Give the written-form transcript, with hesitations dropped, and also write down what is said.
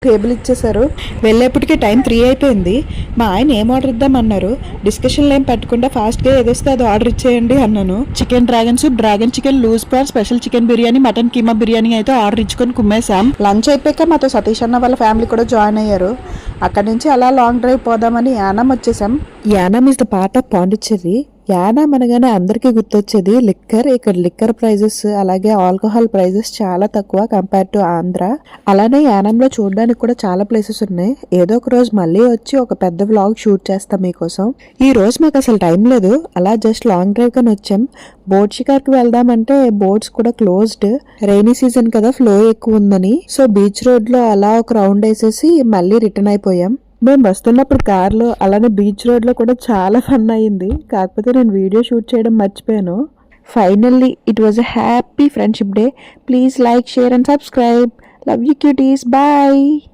Table ఇచ్చేసారు. వెళ్ళేప్పటికీ time 3 అయిపోయింది. మా ఆయన ఏం ఆర్డర్ ఇద్దామన్నారు. డిస్కషన్లో ఏం పెట్టకుండా ఫాస్ట్గా ఏదొస్తే అది ఆర్డర్ ఇచ్చేయండి అన్నాను. Chicken dragon soup, dragon chicken, loose prawn, special chicken biryani, mutton keema biryani అయితే ఆర్డర్ ఇచ్చుకొని కుమ్మేశాం. లంచ్ అయిపోయాక మాతో సతీష్ అన్న వాళ్ళ ఫ్యామిలీ కూడా జాయిన్ అయ్యారు. అక్కడి నుంచి అలా లాంగ్ డ్రైవ్ పోదామని యానం వచ్చేసాం. Yanam is the part of Pondicherry. Yanam అనగానే అందరికీ గుర్తొచ్చేది లిక్కర్. ఇక్కడ లిక్కర్ ప్రైజెస్ అలాగే ఆల్కహాల్ ప్రైజెస్ చాలా తక్కువ కంపేర్ టు ఆంధ్ర. అలానే యానంలో చూడడానికి కూడా చాలా ప్లేసెస్ ఉన్నాయి. ఏదో ఒక రోజు మళ్ళీ వచ్చి ఒక పెద్ద వ్లాగ్ షూట్ చేస్తాం మీకోసం. ఈ రోజు మాకు అసలు టైం లేదు. అలా జస్ట్ లాంగ్ డ్రైవ్ కని వచ్చాం. బోట్ షికార్కి వెళ్దామంటే బోట్స్ కూడా క్లోజ్డ్. రైనీ సీజన్ కదా, ఫ్లో ఎక్కువ ఉందని. సో బీచ్ రోడ్ లో అలా ఒక రౌండ్ వేసేసి మళ్ళీ రిటర్న్ అయిపోయాం. మేము వస్తున్నప్పుడు కార్లో అలానే బీచ్ రోడ్లో కూడా చాలా ఫన్ అయ్యింది. కాకపోతే నేను వీడియో షూట్ చేయడం మర్చిపోయాను. Finally it was a happy friendship day. Please like, share and subscribe. Love you cuties. Bye.